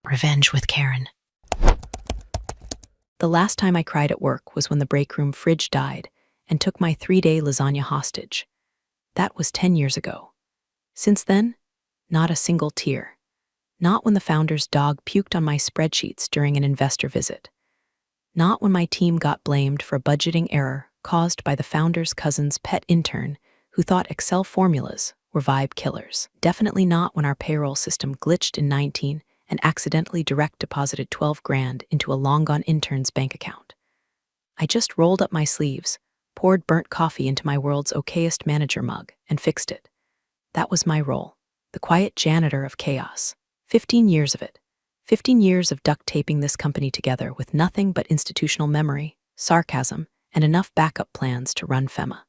Revenge with Karen. The last time I cried at work was when the break room fridge died and took my 3-day lasagna hostage. That was 10 years ago. Since then, not a single tear. Not when the founder's dog puked on my spreadsheets during an investor visit. Not when my team got blamed for a budgeting error caused by the founder's cousin's pet intern who thought Excel formulas were vibe killers. Definitely not when our payroll system glitched in 19 and accidentally direct deposited 12 grand into a long-gone intern's bank account. I just rolled up my sleeves, poured burnt coffee into my world's okayest manager mug, and fixed it. That was my role, the quiet janitor of chaos. 15 years of it. 15 years of duct taping this company together with nothing but institutional memory, sarcasm, and enough backup plans to run FEMA.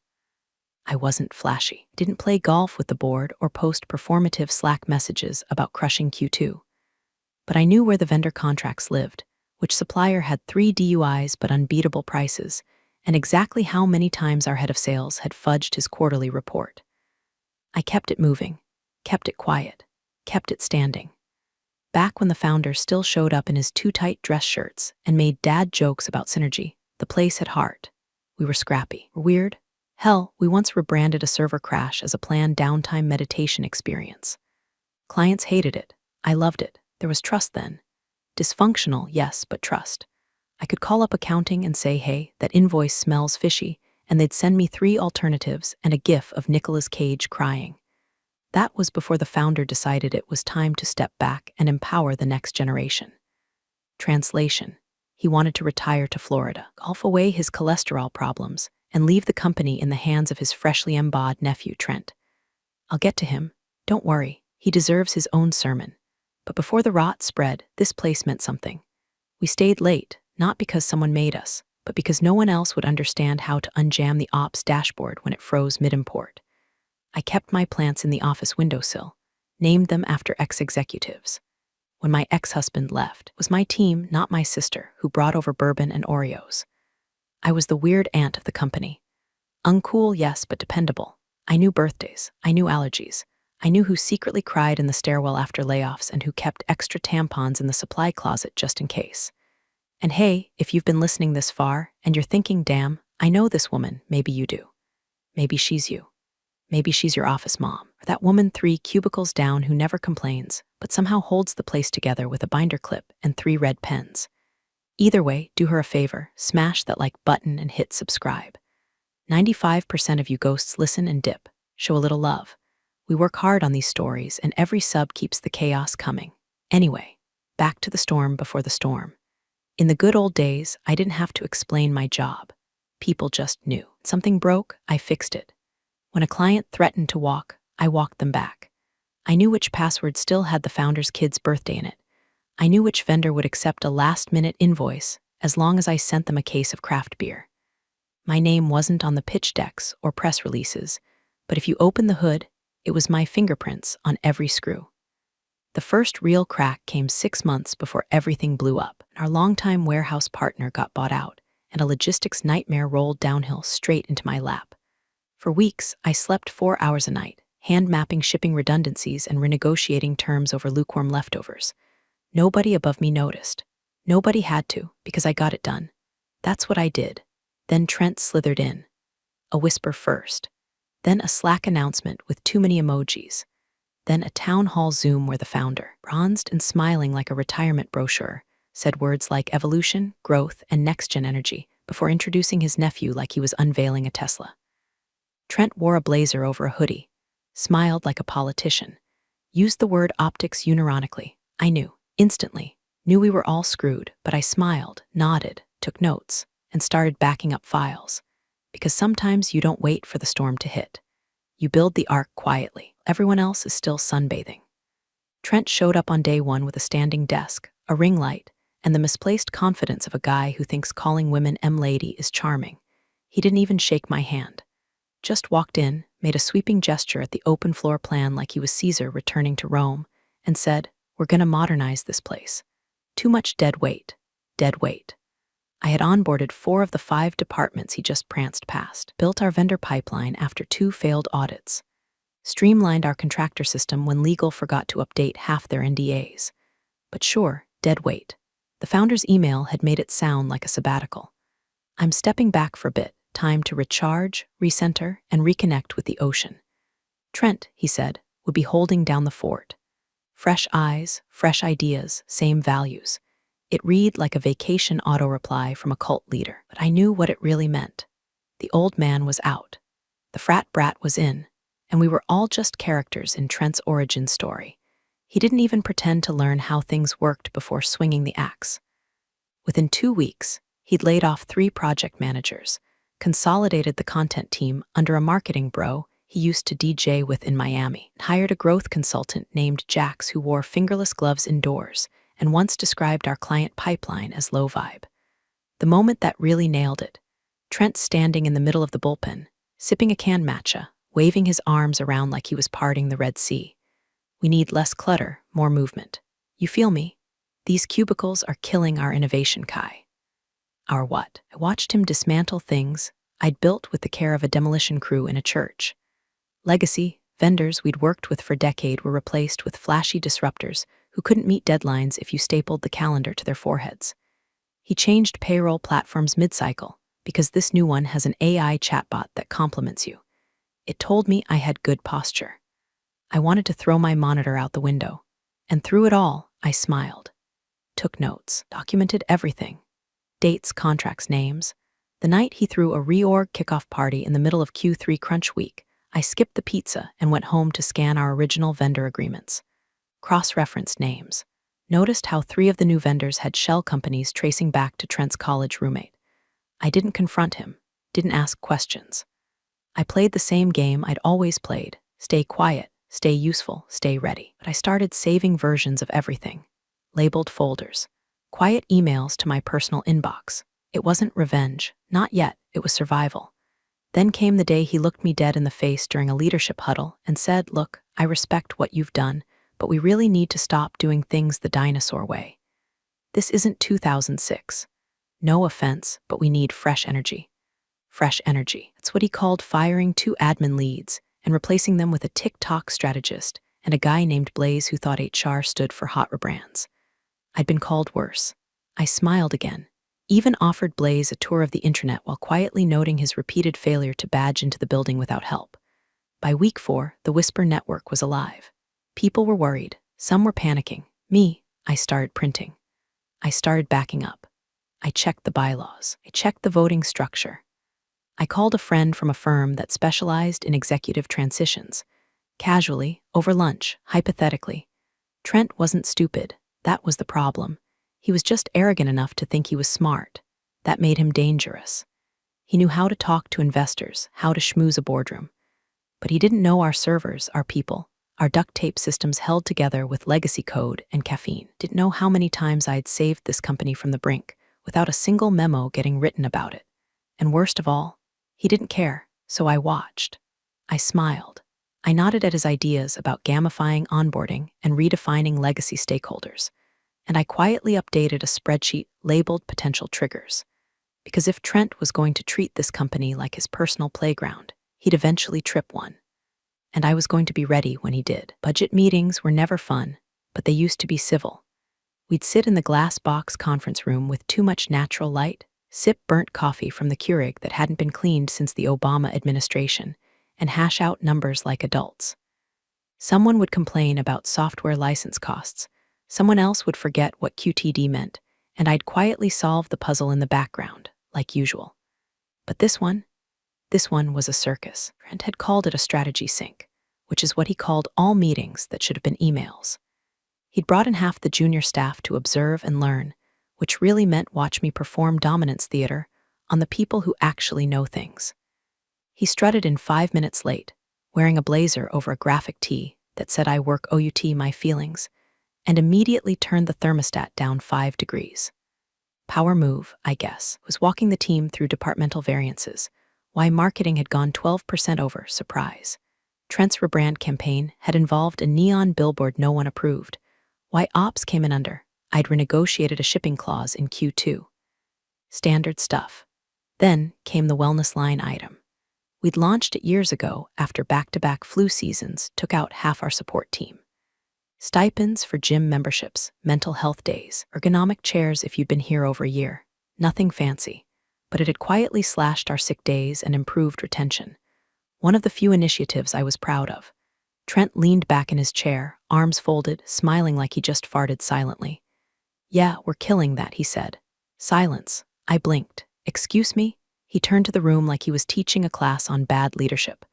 I wasn't flashy, didn't play golf with the board or post performative Slack messages about crushing Q2. But I knew where the vendor contracts lived, which supplier had 3 DUIs but unbeatable prices, and exactly how many times our head of sales had fudged his quarterly report. I kept it moving, kept it quiet, kept it standing. Back when the founder still showed up in his too tight dress shirts and made dad jokes about synergy, the place had heart. We were scrappy. Weird? Hell, we once rebranded a server crash as a planned downtime meditation experience. Clients hated it. I loved it. There was trust then. Dysfunctional, yes, but trust. I could call up accounting and say, hey, that invoice smells fishy, and they'd send me 3 alternatives and a gif of Nicolas Cage crying. That was before the founder decided it was time to step back and empower the next generation. Translation: he wanted to retire to Florida, golf away his cholesterol problems, and leave the company in the hands of his freshly embodied nephew, Trent. I'll get to him. Don't worry, he deserves his own sermon. But before the rot spread, this place meant something. We stayed late, not because someone made us, but because no one else would understand how to unjam the ops dashboard when it froze mid-import. I kept my plants in the office windowsill, named them after ex-executives. When my ex-husband left, it was my team, not my sister, who brought over bourbon and Oreos. I was the weird aunt of the company. Uncool, yes, but dependable. I knew birthdays. I knew allergies. I knew who secretly cried in the stairwell after layoffs and who kept extra tampons in the supply closet just in case. And hey, if you've been listening this far and you're thinking, damn, I know this woman, maybe you do. Maybe she's you. Maybe she's your office mom, or that woman 3 cubicles down who never complains, but somehow holds the place together with a binder clip and 3 red pens. Either way, do her a favor, smash that like button and hit subscribe. 95% of you ghosts listen and dip, show a little love. We work hard on these stories, and every sub keeps the chaos coming. Anyway, back to the storm before the storm. In the good old days, I didn't have to explain my job. People just knew. Something broke, I fixed it. When a client threatened to walk, I walked them back. I knew which password still had the founder's kid's birthday in it. I knew which vendor would accept a last-minute invoice as long as I sent them a case of craft beer. My name wasn't on the pitch decks or press releases, but if you open the hood, it was my fingerprints on every screw. The first real crack came 6 months before everything blew up. Our longtime warehouse partner got bought out, and a logistics nightmare rolled downhill straight into my lap. For weeks, I slept 4 hours a night, hand-mapping shipping redundancies and renegotiating terms over lukewarm leftovers. Nobody above me noticed. Nobody had to, because I got it done. That's what I did. Then Trent slithered in. A whisper first. Then a Slack announcement with too many emojis. Then a town hall Zoom where the founder, bronzed and smiling like a retirement brochure, said words like evolution, growth, and next-gen energy before introducing his nephew like he was unveiling a Tesla. Trent wore a blazer over a hoodie, smiled like a politician, used the word optics unironically. I knew, instantly, knew we were all screwed, but I smiled, nodded, took notes, and started backing up files. Because sometimes you don't wait for the storm to hit. You build the ark quietly. Everyone else is still sunbathing. Trent showed up on day 1 with a standing desk, a ring light, and the misplaced confidence of a guy who thinks calling women M-lady is charming. He didn't even shake my hand. Just walked in, made a sweeping gesture at the open floor plan like he was Caesar returning to Rome, and said, "We're gonna modernize this place. Too much dead weight. Dead weight." I had onboarded 4 of the 5 departments he just pranced past, built our vendor pipeline after 2 failed audits, streamlined our contractor system when legal forgot to update half their NDAs. But sure, Dead weight. The founder's email had made it sound like a sabbatical. I'm stepping back for a bit, time to recharge, recenter, and reconnect with the ocean. Trent, he said, would be holding down the fort. Fresh eyes, fresh ideas, same values. It read like a vacation auto-reply from a cult leader, but I knew what it really meant. The old man was out. The frat brat was in, and we were all just characters in Trent's origin story. He didn't even pretend to learn how things worked before swinging the axe. Within 2 weeks, he'd laid off 3 project managers, consolidated the content team under a marketing bro he used to DJ with in Miami, hired a growth consultant named Jax who wore fingerless gloves indoors, and once described our client pipeline as low vibe. The moment that really nailed it, Trent standing in the middle of the bullpen, sipping a canned matcha, waving his arms around like he was parting the Red Sea. We need less clutter, more movement. You feel me? These cubicles are killing our innovation, Kai. Our what? I watched him dismantle things I'd built with the care of a demolition crew in a church. Legacy, vendors we'd worked with for a decade were replaced with flashy disruptors who couldn't meet deadlines if you stapled the calendar to their foreheads. He changed payroll platforms mid-cycle because this new one has an AI chatbot that compliments you. It told me I had good posture. I wanted to throw my monitor out the window. And through it all, I smiled. Took notes, documented everything. Dates, contracts, names. The night he threw a reorg kickoff party in the middle of Q3 crunch week, I skipped the pizza and went home to scan our original vendor agreements. Cross-referenced names. Noticed how 3 of the new vendors had shell companies tracing back to Trent's college roommate. I didn't confront him, didn't ask questions. I played the same game I'd always played. Stay quiet, stay useful, stay ready. But I started saving versions of everything. Labeled folders. Quiet emails to my personal inbox. It wasn't revenge. Not yet. It was survival. Then came the day he looked me dead in the face during a leadership huddle and said, "Look, I respect what you've done, but we really need to stop doing things the dinosaur way. This isn't 2006. No offense, but we need fresh energy." Fresh energy. That's what he called firing 2 admin leads and replacing them with a TikTok strategist and a guy named Blaze who thought HR stood for hot rebrands. I'd been called worse. I smiled again, even offered Blaze a tour of the intranet while quietly noting his repeated failure to badge into the building without help. By week 4, the Whisper network was alive. People were worried. Some were panicking. Me, I started printing. I started backing up. I checked the bylaws. I checked the voting structure. I called a friend from a firm that specialized in executive transitions. Casually, over lunch, hypothetically. Trent wasn't stupid. That was the problem. He was just arrogant enough to think he was smart. That made him dangerous. He knew how to talk to investors, how to schmooze a boardroom. But he didn't know our servers, our people, our duct tape systems held together with legacy code and caffeine. Didn't know how many times I'd saved this company from the brink without a single memo getting written about it. And worst of all, he didn't care, so I watched. I smiled. I nodded at his ideas about gamifying onboarding and redefining legacy stakeholders. And I quietly updated a spreadsheet labeled potential triggers. Because if Trent was going to treat this company like his personal playground, he'd eventually trip one. And I was going to be ready when he did. Budget meetings were never fun, but they used to be civil. We'd sit in the glass box conference room with too much natural light, sip burnt coffee from the Keurig that hadn't been cleaned since the Obama administration, and hash out numbers like adults. Someone would complain about software license costs. Someone else would forget what QTD meant, and I'd quietly solve the puzzle in the background, like usual. But this one was a circus. Trent had called it a strategy sync, which is what he called all meetings that should have been emails. He'd brought in half the junior staff to observe and learn, which really meant watch me perform dominance theater on the people who actually know things. He strutted in 5 minutes late, wearing a blazer over a graphic tee that said I work OUT my feelings, and immediately turned the thermostat down 5 degrees. Power move, I guess, was walking the team through departmental variances, why marketing had gone 12% over, surprise. Trent's rebrand campaign had involved a neon billboard no one approved, why ops came in under. I'd renegotiated a shipping clause in Q2. Standard stuff. Then came the wellness line item. We'd launched it years ago after back-to-back flu seasons took out half our support team. Stipends for gym memberships, mental health days, ergonomic chairs if you'd been here over a year. Nothing fancy, but it had quietly slashed our sick days and improved retention. One of the few initiatives I was proud of. Trent leaned back in his chair, arms folded, smiling like he just farted silently. "Yeah, we're killing that," he said. Silence. I blinked. "Excuse me?" He turned to the room like he was teaching a class on bad leadership.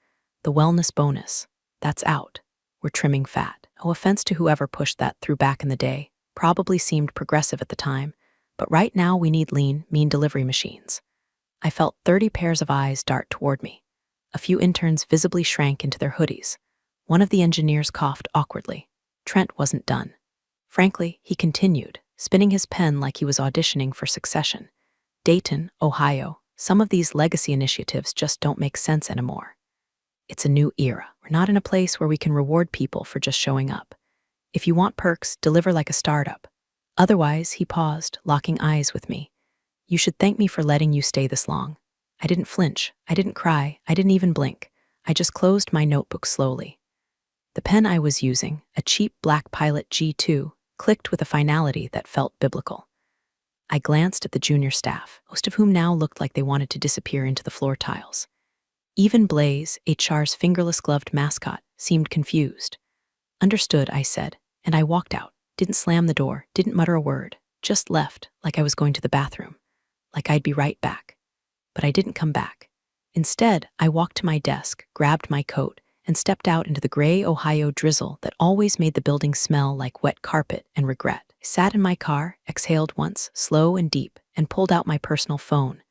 "The wellness bonus. That's out. We're trimming fat." No offense to whoever pushed that through back in the day. Probably seemed progressive at the time. But right now we need lean, mean delivery machines. I felt 30 pairs of eyes dart toward me. A few interns visibly shrank into their hoodies. One of the engineers coughed awkwardly. Trent wasn't done. Frankly, he continued, spinning his pen like he was auditioning for Succession. "Dayton, Ohio, some of these legacy initiatives just don't make sense anymore. It's a new era. We're not in a place where we can reward people for just showing up. If you want perks, deliver like a startup. Otherwise," he paused, locking eyes with me. "You should thank me for letting you stay this long." I didn't flinch. I didn't cry. I didn't even blink. I just closed my notebook slowly. The pen I was using, a cheap black Pilot G2, clicked with a finality that felt biblical. I glanced at the junior staff, most of whom now looked like they wanted to disappear into the floor tiles. Even Blaze, HR's fingerless-gloved mascot, seemed confused. "Understood," I said, and I walked out, didn't slam the door, didn't mutter a word, just left like I was going to the bathroom, like I'd be right back. But I didn't come back. Instead, I walked to my desk, grabbed my coat, and stepped out into the gray Ohio drizzle that always made the building smell like wet carpet and regret. I sat in my car, exhaled once, slow and deep, and pulled out my personal phone.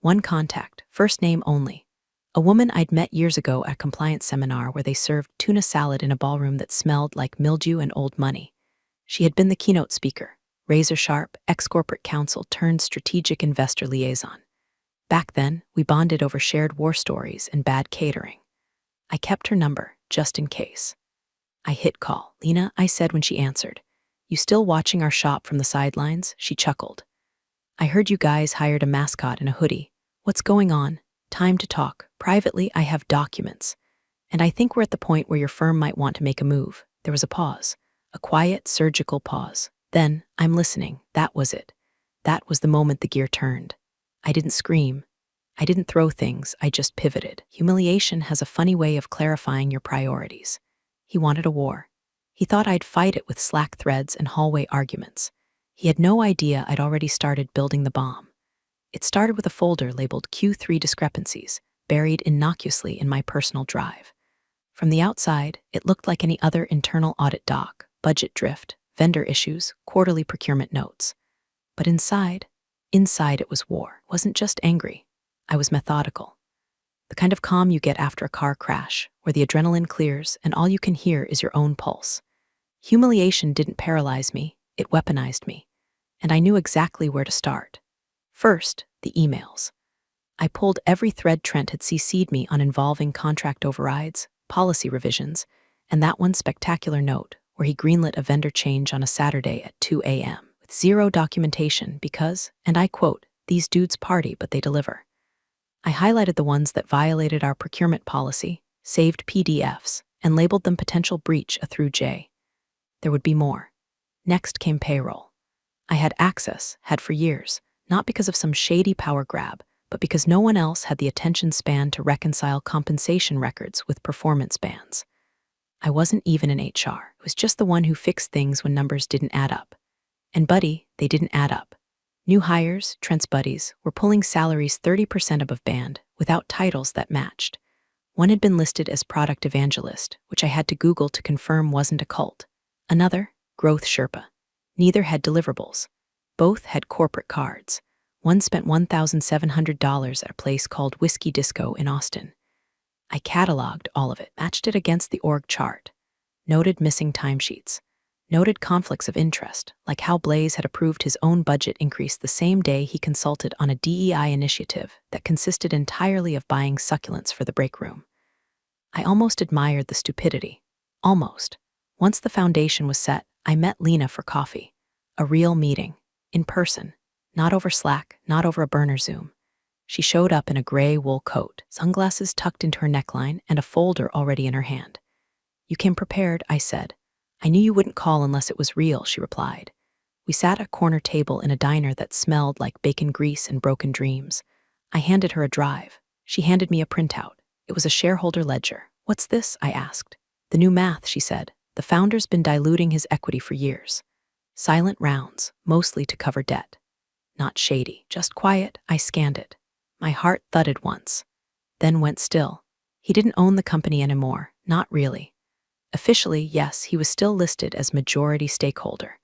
One contact, first name only. A woman I'd met years ago at a compliance seminar where they served tuna salad in a ballroom that smelled like mildew and old money. She had been the keynote speaker, razor-sharp, ex-corporate counsel turned strategic investor liaison. Back then, we bonded over shared war stories and bad catering. I kept her number, just in case. I hit call. "Lena," I said when she answered. "You still watching our shop from the sidelines?" She chuckled. "I heard you guys hired a mascot in a hoodie. What's going on? Time to talk. Privately, I have documents. And I think we're at the point where your firm might want to make a move." There was a pause. A quiet, surgical pause. Then, "I'm listening." That was it. That was the moment the gear turned. I didn't scream. I didn't throw things, I just pivoted. Humiliation has a funny way of clarifying your priorities. He wanted a war. He thought I'd fight it with Slack threads and hallway arguments. He had no idea I'd already started building the bomb. It started with a folder labeled Q3 discrepancies, buried innocuously in my personal drive. From the outside, it looked like any other internal audit doc, budget drift, vendor issues, quarterly procurement notes. But inside it was war. It wasn't just angry. I was methodical. The kind of calm you get after a car crash, where the adrenaline clears and all you can hear is your own pulse. Humiliation didn't paralyze me, it weaponized me. And I knew exactly where to start. First, the emails. I pulled every thread Trent had CC'd me on involving contract overrides, policy revisions, and that one spectacular note where he greenlit a vendor change on a Saturday at 2 a.m. with zero documentation because, and I quote, "these dudes party but they deliver." I highlighted the ones that violated our procurement policy, saved PDFs, and labeled them potential breach a through J. There would be more. Next came payroll. I had access, had for years, not because of some shady power grab, but because no one else had the attention span to reconcile compensation records with performance bands. I wasn't even in HR. It was just the one who fixed things when numbers didn't add up. And buddy, they didn't add up. New hires, Trent's buddies, were pulling salaries 30% above band, without titles that matched. One had been listed as product evangelist, which I had to Google to confirm wasn't a cult. Another, growth Sherpa. Neither had deliverables. Both had corporate cards. One spent $1,700 at a place called Whiskey Disco in Austin. I cataloged all of it, matched it against the org chart. Noted missing timesheets. Noted conflicts of interest, like how Blaze had approved his own budget increase the same day he consulted on a DEI initiative that consisted entirely of buying succulents for the break room. I almost admired the stupidity. Almost. Once the foundation was set, I met Lena for coffee. A real meeting. In person. Not over Slack, not over a burner Zoom. She showed up in a gray wool coat, sunglasses tucked into her neckline, and a folder already in her hand. "You came prepared," I said. I knew you wouldn't call unless it was real, she replied. We sat at a corner table in a diner that smelled like bacon grease and broken dreams. I handed her a drive. She handed me a printout. It was a shareholder ledger. What's this? I asked. The new math, she said. The founder's been diluting his equity for years. Silent rounds, mostly to cover debt. Not shady, just quiet. I scanned it. My heart thudded once, then went still. He didn't own the company anymore, not really. Officially, yes, he was still listed as majority stakeholder.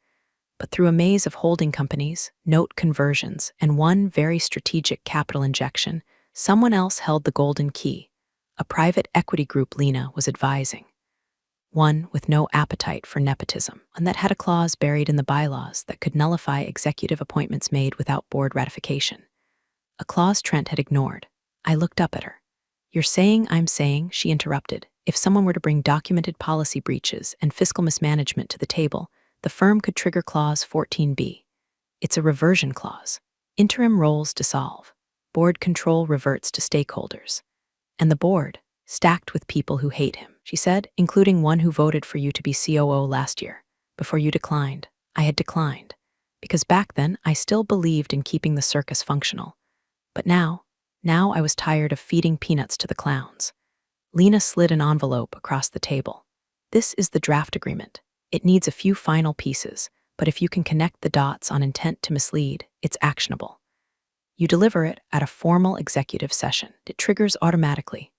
But through a maze of holding companies, note conversions, and one very strategic capital injection, someone else held the golden key. A private equity group Lena was advising. One with no appetite for nepotism, and that had a clause buried in the bylaws that could nullify executive appointments made without board ratification. A clause Trent had ignored. I looked up at her. You're saying I'm saying, she interrupted. If someone were to bring documented policy breaches and fiscal mismanagement to the table, the firm could trigger Clause 14B. It's a reversion clause. Interim roles dissolve. Board control reverts to stakeholders. And the board, stacked with people who hate him, she said, including one who voted for you to be COO last year. Before you declined. I had declined. Because back then, I still believed in keeping the circus functional. But now I was tired of feeding peanuts to the clowns. Lena slid an envelope across the table. This is the draft agreement. It needs a few final pieces, but if you can connect the dots on intent to mislead, it's actionable. You deliver it at a formal executive session. It triggers automatically.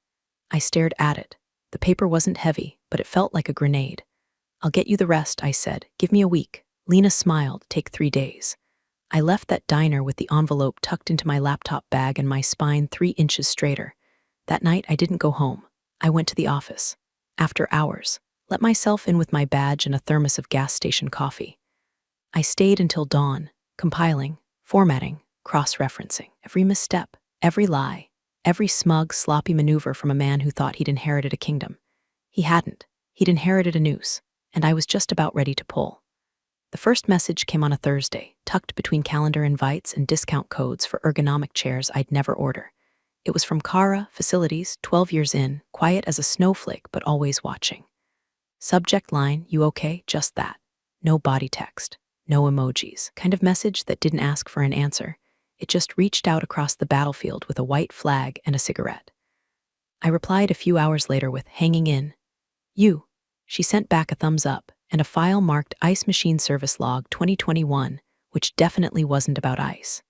I stared at it. The paper wasn't heavy, but it felt like a grenade. I'll get you the rest, I said. Give me a week. Lena smiled. Take 3 days. I left that diner with the envelope tucked into my laptop bag and my spine 3 inches straighter. That night, I didn't go home. I went to the office. After hours, let myself in with my badge and a thermos of gas station coffee. I stayed until dawn, compiling, formatting, cross-referencing, every misstep, every lie, every smug, sloppy maneuver from a man who thought he'd inherited a kingdom. He hadn't. He'd inherited a noose, and I was just about ready to pull. The first message came on a Thursday, tucked between calendar invites and discount codes for ergonomic chairs I'd never order. It was from Kara Facilities, 12 years in, quiet as a snowflake but always watching. Subject line, you okay? Just that. No body text. No emojis. Kind of message that didn't ask for an answer. It just reached out across the battlefield with a white flag and a cigarette. I replied a few hours later with, hanging in. You. She sent back a thumbs up and a file marked Ice Machine Service Log 2021, which definitely wasn't about ice.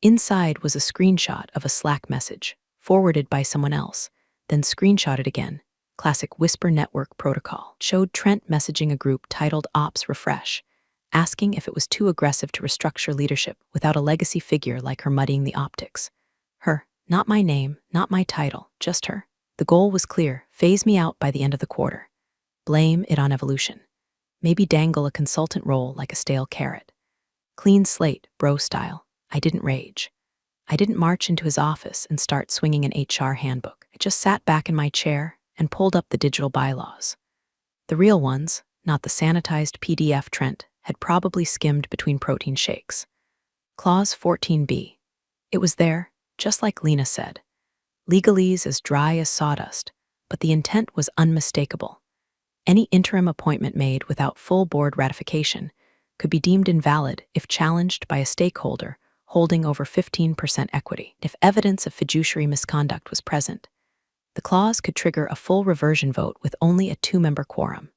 Inside was a screenshot of a Slack message, forwarded by someone else, then screenshotted again. Classic Whisper Network protocol. Showed Trent messaging a group titled Ops Refresh, asking if it was too aggressive to restructure leadership without a legacy figure like her muddying the optics. Her, not my name, not my title, just her. The goal was clear, phase me out by the end of the quarter. Blame it on evolution. Maybe dangle a consultant role like a stale carrot. Clean slate, bro style. I didn't rage. I didn't march into his office and start swinging an HR handbook. I just sat back in my chair and pulled up the digital bylaws. The real ones, not the sanitized PDF Trent, had probably skimmed between protein shakes. Clause 14B. It was there, just like Lena said. Legalese as dry as sawdust, but the intent was unmistakable. Any interim appointment made without full board ratification could be deemed invalid if challenged by a stakeholder holding over 15% equity. If evidence of fiduciary misconduct was present, the clause could trigger a full reversion vote with only a 2-member quorum.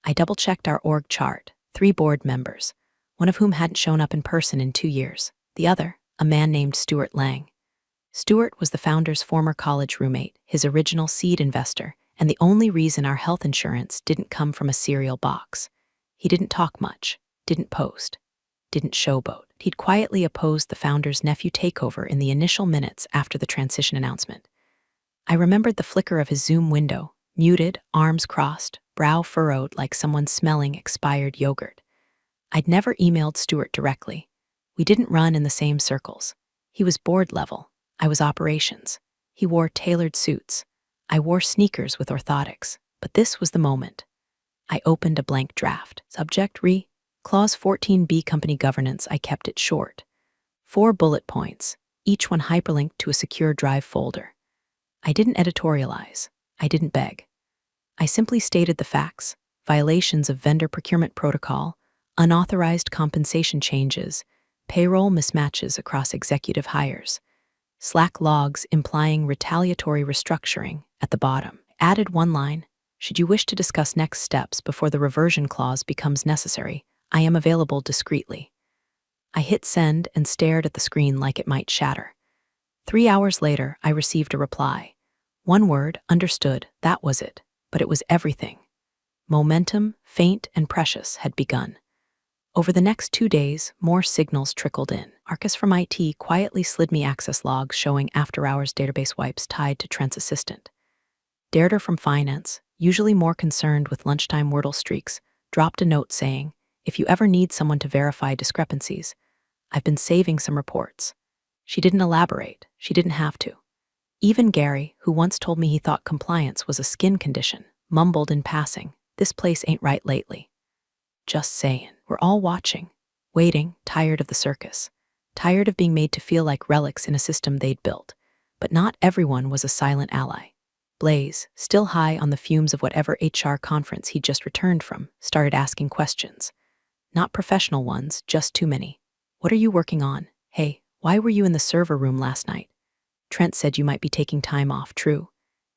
I double-checked our org chart, 3 board members, one of whom hadn't shown up in person in 2 years. The other, a man named Stuart Lang. Stuart was the founder's former college roommate, his original seed investor, and the only reason our health insurance didn't come from a cereal box. He didn't talk much, didn't post, didn't showboat. He'd quietly opposed the founder's nephew takeover in the initial minutes after the transition announcement. I remembered the flicker of his Zoom window, muted, arms crossed, brow furrowed like someone smelling expired yogurt. I'd never emailed Stuart directly. We didn't run in the same circles. He was board level. I was operations. He wore tailored suits. I wore sneakers with orthotics. But this was the moment. I opened a blank draft. Subject Clause 14B Company Governance. I kept it short. 4 bullet points, each one hyperlinked to a secure drive folder. I didn't editorialize. I didn't beg. I simply stated the facts. violations of vendor procurement protocol, unauthorized compensation changes, payroll mismatches across executive hires, Slack logs implying retaliatory restructuring at the bottom. Added one line, should you wish to discuss next steps before the reversion clause becomes necessary, I am available discreetly. I hit send and stared at the screen like it might shatter. 3 hours later, I received a reply. One word, understood, that was it, but it was everything. Momentum, faint and precious, had begun. Over the next 2 days, more signals trickled in. Arcus from IT quietly slid me access logs showing after-hours database wipes tied to Trent's assistant. Deirdre from Finance, usually more concerned with lunchtime Wordle streaks, dropped a note saying, if you ever need someone to verify discrepancies, I've been saving some reports. She didn't elaborate. She didn't have to. Even Gary, who once told me he thought compliance was a skin condition, mumbled in passing, this place ain't right lately. Just saying. We're all watching, waiting, tired of the circus, tired of being made to feel like relics in a system they'd built. But not everyone was a silent ally. Blaze, still high on the fumes of whatever HR conference he'd just returned from, started asking questions. Not professional ones, just too many. What are you working on? Hey, why were you in the server room last night? Trent said you might be taking time off, true?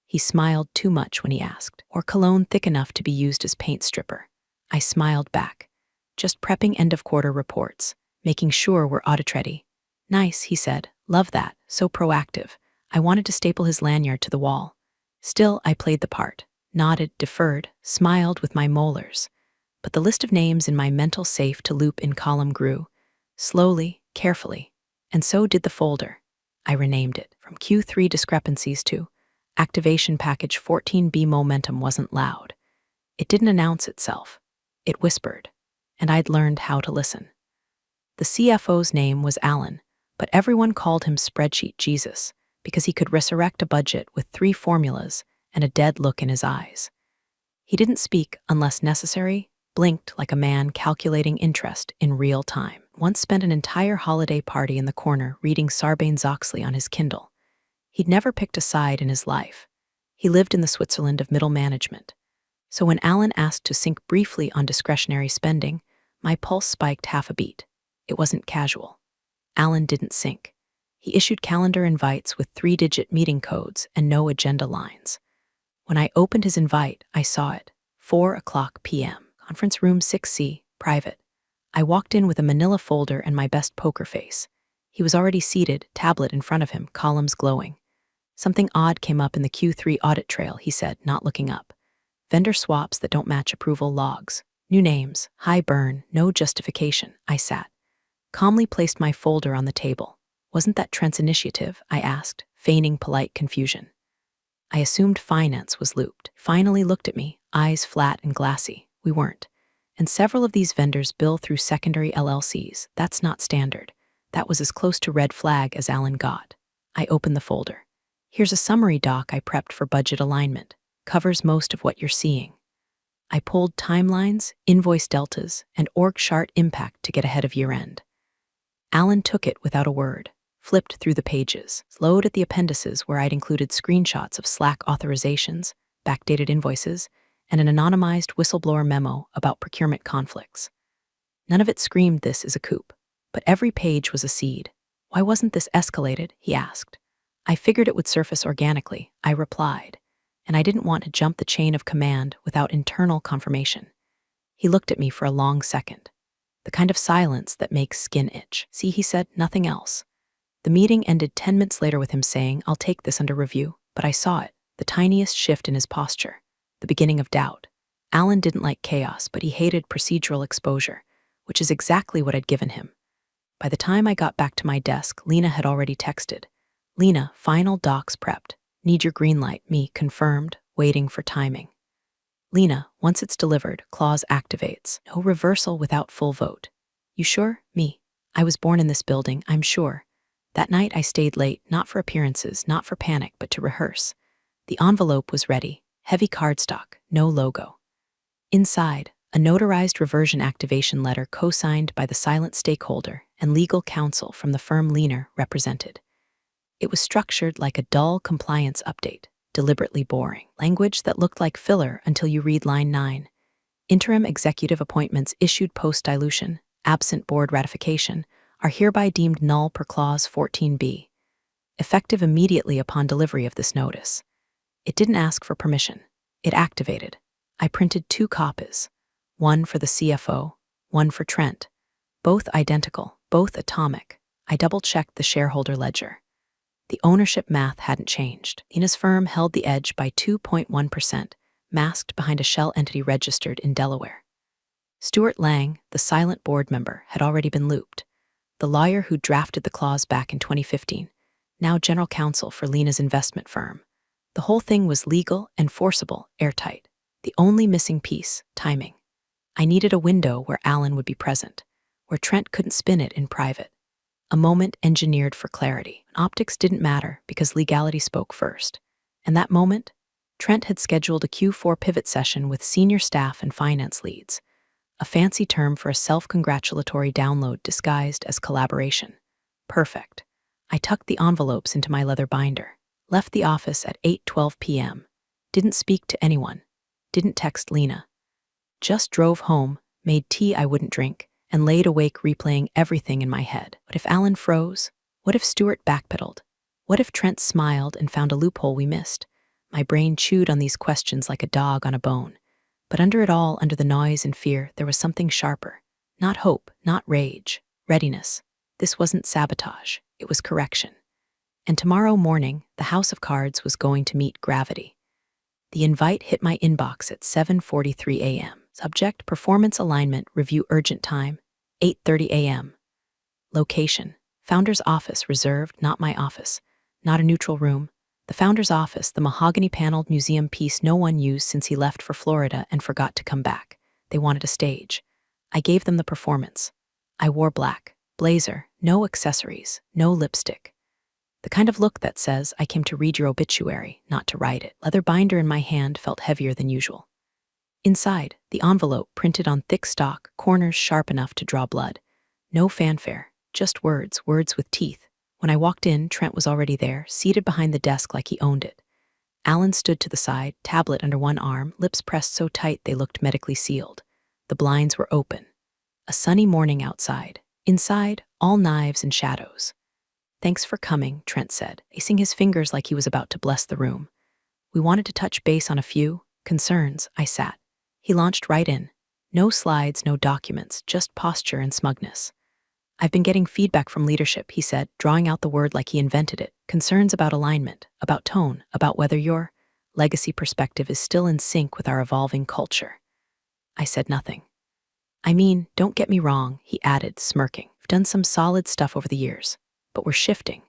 He smiled too much when he asked. Or cologne thick enough to be used as paint stripper. I smiled back. Just prepping end-of-quarter reports, making sure we're audit-ready. Nice, he said. Love that. So proactive. I wanted to staple his lanyard to the wall. Still, I played the part. Nodded, deferred, smiled with my molars. But the list of names in my mental safe to loop in column grew. Slowly, carefully. And so did the folder. I renamed it. From Q3 discrepancies to Activation Package 14B. Momentum wasn't loud. It didn't announce itself. It whispered. And I'd learned how to listen. The CFO's name was Alan, but everyone called him Spreadsheet Jesus because he could resurrect a budget with 3 formulas and a dead look in his eyes. He didn't speak unless necessary, blinked like a man calculating interest in real time. Once spent an entire holiday party in the corner reading Sarbanes-Oxley on his Kindle. He'd never picked a side in his life. He lived in the Switzerland of middle management. So when Alan asked to sync briefly on discretionary spending, my pulse spiked half a beat. It wasn't casual. Alan didn't sync. He issued calendar invites with 3-digit meeting codes and no agenda lines. When I opened his invite, I saw it. 4:00 p.m. Conference room 6C, private. I walked in with a manila folder and my best poker face. He was already seated, tablet in front of him, columns glowing. Something odd came up in the Q3 audit trail, he said, not looking up. Vendor swaps that don't match approval logs. New names, high burn, no justification. I sat. Calmly placed my folder on the table. Wasn't that Trent's initiative? I asked, feigning polite confusion. I assumed finance was looped. Finally looked at me, eyes flat and glassy. We weren't. And several of these vendors bill through secondary LLCs. That's not standard. That was as close to red flag as Alan got. I opened the folder. Here's a summary doc I prepped for budget alignment. Covers most of what you're seeing. I pulled timelines, invoice deltas, and org chart impact to get ahead of year-end. Alan took it without a word, flipped through the pages, slowed at the appendices where I'd included screenshots of Slack authorizations, backdated invoices, and an anonymized whistleblower memo about procurement conflicts. None of it screamed this is a coup, but every page was a seed. Why wasn't this escalated? He asked. I figured it would surface organically, I replied, and I didn't want to jump the chain of command without internal confirmation. He looked at me for a long second, the kind of silence that makes skin itch. See, he said, nothing else. The meeting ended 10 minutes later with him saying, I'll take this under review, but I saw it, the tiniest shift in his posture, the beginning of doubt. Alan didn't like chaos, but he hated procedural exposure, which is exactly what I'd given him. By the time I got back to my desk, Lena had already texted. Lena, final docs prepped. Need your green light. Me, confirmed, waiting for timing. Lena, once it's delivered, clause activates. No reversal without full vote. You sure? Me. I was born in this building, I'm sure. That night I stayed late, not for appearances, not for panic, but to rehearse. The envelope was ready. Heavy cardstock, no logo. Inside, a notarized reversion activation letter co-signed by the silent stakeholder and legal counsel from the firm Leaner represented. It was structured like a dull compliance update, deliberately boring. Language that looked like filler until you read line 9. Interim executive appointments issued post-dilution, absent board ratification, are hereby deemed null per Clause 14b, effective immediately upon delivery of this notice. It didn't ask for permission. It activated. I printed 2 copies, one for the CFO, one for Trent, both identical, both atomic. I double-checked the shareholder ledger. The ownership math hadn't changed. Ina's firm held the edge by 2.1%, masked behind a shell entity registered in Delaware. Stuart Lang, the silent board member, had already been looped. The lawyer who drafted the clause back in 2015, now general counsel for Lena's investment firm. The whole thing was legal, enforceable, airtight. The only missing piece, timing. I needed a window where Alan would be present, where Trent couldn't spin it in private. A moment engineered for clarity. Optics didn't matter because legality spoke first. And that moment, Trent had scheduled a Q4 pivot session with senior staff and finance leads, a fancy term for a self-congratulatory download disguised as collaboration. Perfect. I tucked the envelopes into my leather binder, left the office at 8:12 p.m., didn't speak to anyone, didn't text Lena. Just drove home, made tea I wouldn't drink, and laid awake replaying everything in my head. What if Alan froze? What if Stuart backpedaled? What if Trent smiled and found a loophole we missed? My brain chewed on these questions like a dog on a bone. But under it all, under the noise and fear, there was something sharper. Not hope, not rage, readiness. This wasn't sabotage, it was correction. And tomorrow morning, the House of Cards was going to meet gravity. The invite hit my inbox at 7:43 a.m. Subject, performance alignment, review urgent time, 8:30 a.m. Location, founder's office reserved, not my office. Not a neutral room. The founder's office, the mahogany-paneled museum piece no one used since he left for Florida and forgot to come back. They wanted a stage. I gave them the performance. I wore black, blazer, no accessories, no lipstick. The kind of look that says, I came to read your obituary, not to write it. Leather binder in my hand felt heavier than usual. Inside, the envelope printed on thick stock, corners sharp enough to draw blood. No fanfare, just words, words with teeth. When I walked in, Trent was already there, seated behind the desk like he owned it. Alan stood to the side, tablet under one arm, lips pressed so tight they looked medically sealed. The blinds were open. A sunny morning outside. Inside, all knives and shadows. Thanks for coming, Trent said, acing his fingers like he was about to bless the room. We wanted to touch base on a few concerns. I sat. He launched right in. No slides, no documents, just posture and smugness. I've been getting feedback from leadership, he said, drawing out the word like he invented it. Concerns about alignment, about tone, about whether your legacy perspective is still in sync with our evolving culture. I said nothing. I mean, don't get me wrong, he added, smirking. We've done some solid stuff over the years, but we're shifting,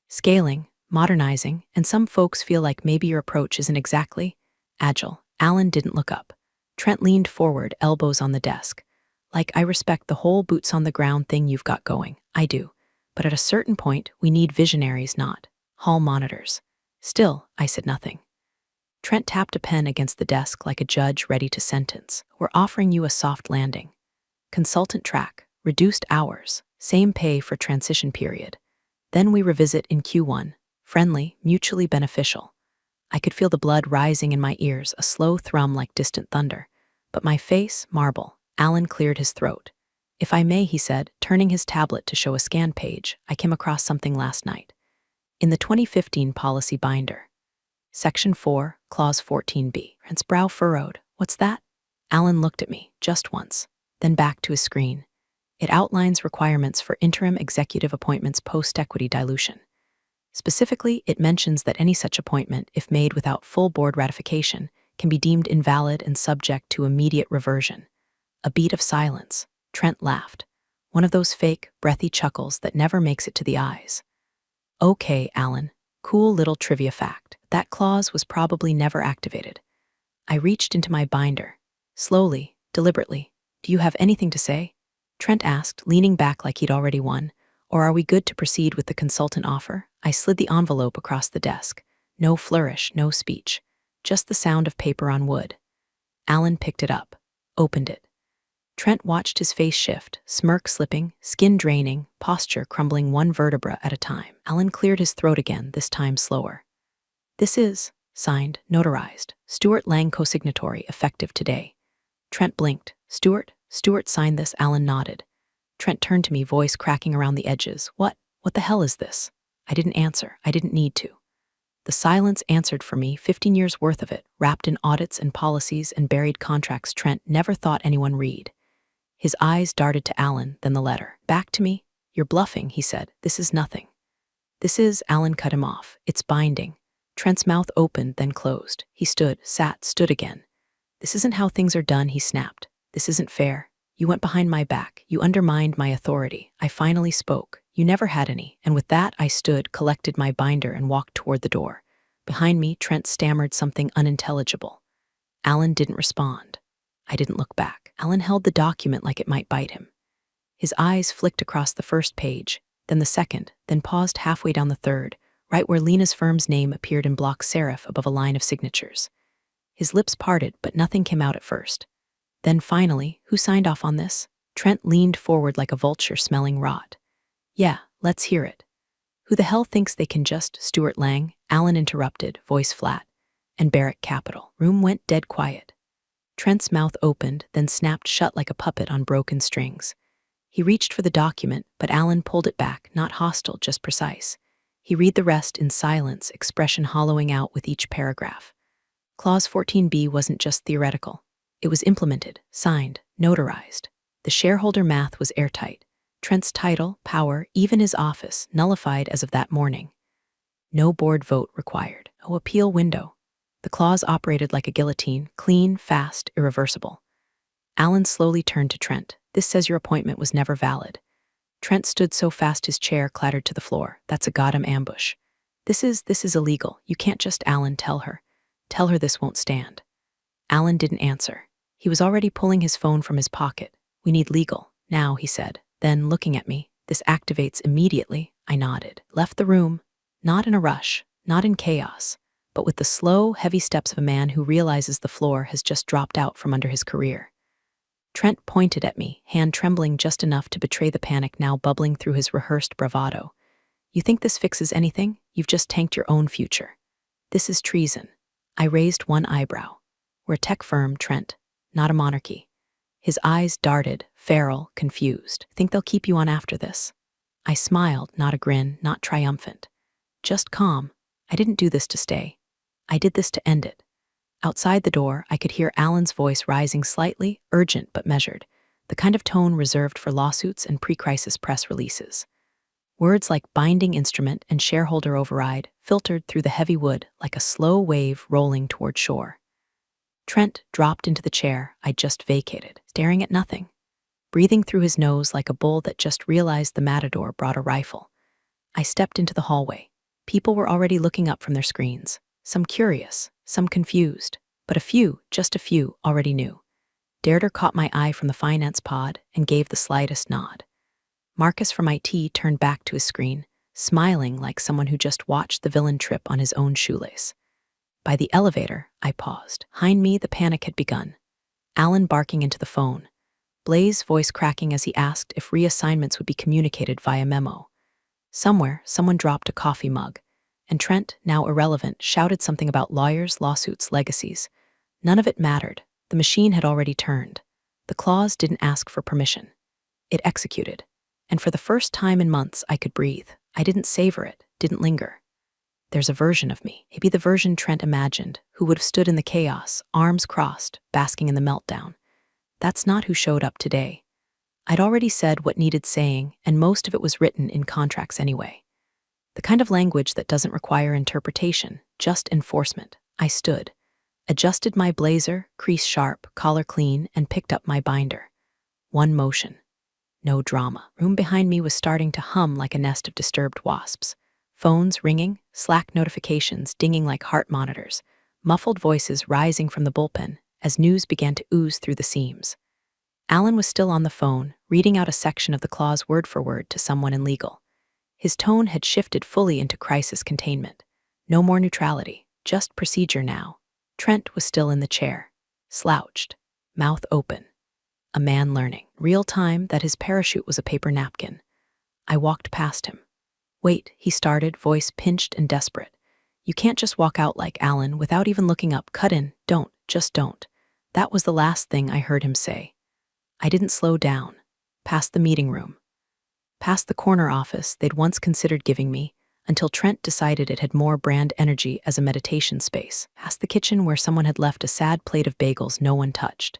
scaling, modernizing, and some folks feel like maybe your approach isn't exactly agile. Alan didn't look up. Trent leaned forward, elbows on the desk. Like, I respect the whole boots-on-the-ground thing you've got going. I do. But at a certain point, we need visionaries, not hall monitors. Still, I said nothing. Trent tapped a pen against the desk like a judge ready to sentence. We're offering you a soft landing. Consultant track, reduced hours, same pay for transition period. Then we revisit in Q1. Friendly, mutually beneficial. I could feel the blood rising in my ears, a slow thrum like distant thunder. But my face, marble. Alan cleared his throat. If I may, he said, turning his tablet to show a scan page, I came across something last night. In the 2015 policy binder. Section 4, Clause 14b. Trent's brow furrowed. What's that? Alan looked at me, just once, then back to his screen. It outlines requirements for interim executive appointments post-equity dilution. Specifically, it mentions that any such appointment, if made without full board ratification, can be deemed invalid and subject to immediate reversion. A beat of silence. Trent laughed. One of those fake, breathy chuckles that never makes it to the eyes. Okay, Alan. Cool little trivia fact. That clause was probably never activated. I reached into my binder. Slowly, deliberately. Do you have anything to say? Trent asked, leaning back like he'd already won. Or are we good to proceed with the consultant offer? I slid the envelope across the desk. No flourish, no speech. Just the sound of paper on wood. Alan picked it up. Opened it. Trent watched his face shift, smirk slipping, skin draining, posture crumbling one vertebra at a time. Alan cleared his throat again, this time slower. This is, signed, notarized, Stuart Lang co-signatory, effective today. Trent blinked. Stuart signed this, Alan nodded. Trent turned to me, voice cracking around the edges. What the hell is this? I didn't answer. I didn't need to. The silence answered for me, 15 years worth of it, wrapped in audits and policies and buried contracts Trent never thought anyone read. His eyes darted to Alan, then the letter. Back to me? You're bluffing, he said. This is nothing. This is, Alan cut him off. It's binding. Trent's mouth opened, then closed. He stood again. This isn't how things are done, he snapped. This isn't fair. You went behind my back. You undermined my authority. I finally spoke. You never had any. And with that, I stood, collected my binder, and walked toward the door. Behind me, Trent stammered something unintelligible. Alan didn't respond. I didn't look back. Alan held the document like it might bite him. His eyes flicked across the first page, then the second, then paused halfway down the third, right where Lena's firm's name appeared in block serif above a line of signatures. His lips parted, but nothing came out at first. Then finally, who signed off on this? Trent leaned forward like a vulture smelling rot. Yeah, let's hear it. Who the hell thinks they can just, Stuart Lang, Alan interrupted, voice flat, and Barrack Capital. Room went dead quiet. Trent's mouth opened, then snapped shut like a puppet on broken strings. He reached for the document, but Alan pulled it back, not hostile, just precise. He read the rest in silence, expression hollowing out with each paragraph. Clause 14b wasn't just theoretical. It was implemented, signed, notarized. The shareholder math was airtight. Trent's title, power, even his office, nullified as of that morning. No board vote required. No appeal window. The clause operated like a guillotine, clean, fast, irreversible. Alan slowly turned to Trent. This says your appointment was never valid. Trent stood so fast his chair clattered to the floor. That's a goddamn ambush. This is illegal. You can't just, Alan, tell her. Tell her this won't stand. Alan didn't answer. He was already pulling his phone from his pocket. We need legal, now, he said. Then, looking at me, this activates immediately. I nodded. Left the room, not in a rush, not in chaos, but with the slow, heavy steps of a man who realizes the floor has just dropped out from under his career. Trent pointed at me, hand trembling just enough to betray the panic now bubbling through his rehearsed bravado. You think this fixes anything? You've just tanked your own future. This is treason. I raised one eyebrow. We're a tech firm, Trent, not a monarchy. His eyes darted, feral, confused. Think they'll keep you on after this? I smiled, not a grin, not triumphant. Just calm. I didn't do this to stay. I did this to end it. Outside the door, I could hear Alan's voice rising slightly, urgent but measured, the kind of tone reserved for lawsuits and pre-crisis press releases. Words like binding instrument and shareholder override filtered through the heavy wood like a slow wave rolling toward shore. Trent dropped into the chair I'd just vacated, staring at nothing, breathing through his nose like a bull that just realized the matador brought a rifle. I stepped into the hallway. People were already looking up from their screens, some curious, some confused, but a few, just a few, already knew. Deirdre caught my eye from the finance pod and gave the slightest nod. Marcus from IT turned back to his screen, smiling like someone who just watched the villain trip on his own shoelace. By the elevator, I paused. Behind me, the panic had begun. Alan barking into the phone. Blaze's voice cracking as he asked if reassignments would be communicated via memo. Somewhere, someone dropped a coffee mug, and Trent, now irrelevant, shouted something about lawyers, lawsuits, legacies. None of it mattered. The machine had already turned. The clause didn't ask for permission. It executed. And for the first time in months, I could breathe. I didn't savor it, didn't linger. There's a version of me, maybe the version Trent imagined, who would have stood in the chaos, arms crossed, basking in the meltdown. That's not who showed up today. I'd already said what needed saying, and most of it was written in contracts anyway. The kind of language that doesn't require interpretation, just enforcement. I stood, adjusted my blazer, crease sharp, collar clean, and picked up my binder. One motion. No drama. Room behind me was starting to hum like a nest of disturbed wasps. Phones ringing, Slack notifications dinging like heart monitors, muffled voices rising from the bullpen as news began to ooze through the seams. Alan was still on the phone, reading out a section of the clause word for word to someone in legal. His tone had shifted fully into crisis containment. No more neutrality, just procedure now. Trent was still in the chair, slouched, mouth open. A man learning, real time, that his parachute was a paper napkin. I walked past him. Wait, he started, voice pinched and desperate. You can't just walk out like Alan without even looking up. Cut in, don't, just don't. That was the last thing I heard him say. I didn't slow down. Past the meeting room. Past the corner office they'd once considered giving me, until Trent decided it had more brand energy as a meditation space. Past the kitchen where someone had left a sad plate of bagels no one touched.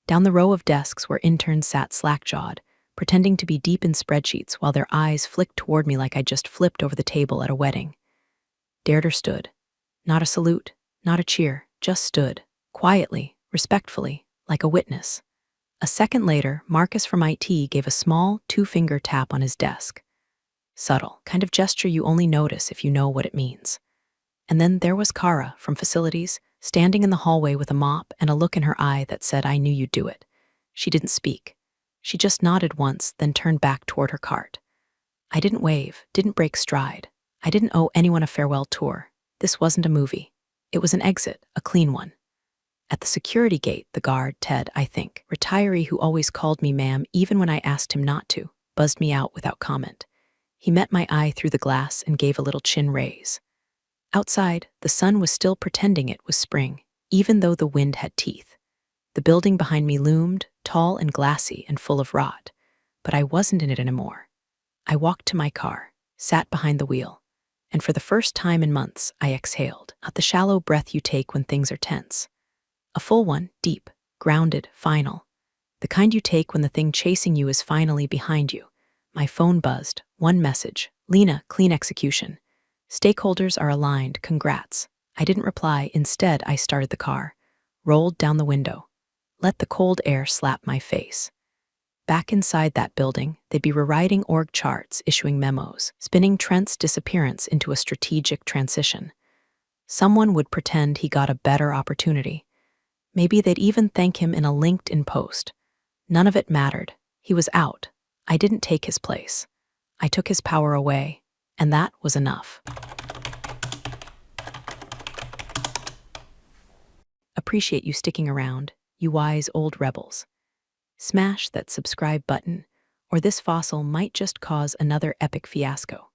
Down the row of desks where interns sat slack-jawed, pretending to be deep in spreadsheets while their eyes flicked toward me like I'd just flipped over the table at a wedding. Deirdre stood. Not a salute, not a cheer, just stood, quietly, respectfully, like a witness. A second later, Marcus from IT gave a small, two-finger tap on his desk. Subtle, kind of gesture you only notice if you know what it means. And then there was Kara from Facilities, standing in the hallway with a mop and a look in her eye that said, "I knew you'd do it." She didn't speak. She just nodded once, then turned back toward her cart. I didn't wave, didn't break stride. I didn't owe anyone a farewell tour. This wasn't a movie. It was an exit, a clean one. At the security gate, the guard, Ted, I think, retiree who always called me ma'am even when I asked him not to, buzzed me out without comment. He met my eye through the glass and gave a little chin raise. Outside, the sun was still pretending it was spring, even though the wind had teeth. The building behind me loomed, tall and glassy and full of rot, but I wasn't in it anymore. I walked to my car, sat behind the wheel, and for the first time in months, I exhaled, not the shallow breath you take when things are tense. A full one, deep, grounded, final. The kind you take when the thing chasing you is finally behind you. My phone buzzed, one message, "Lena, clean execution. Stakeholders are aligned, congrats." I didn't reply, instead I started the car, rolled down the window, let the cold air slap my face. Back inside that building, they'd be rewriting org charts, issuing memos, spinning Trent's disappearance into a strategic transition. Someone would pretend he got a better opportunity. Maybe they'd even thank him in a LinkedIn post. None of it mattered. He was out. I didn't take his place. I took his power away, and that was enough. Appreciate you sticking around, you wise old rebels. Smash that subscribe button, or this fossil might just cause another epic fiasco.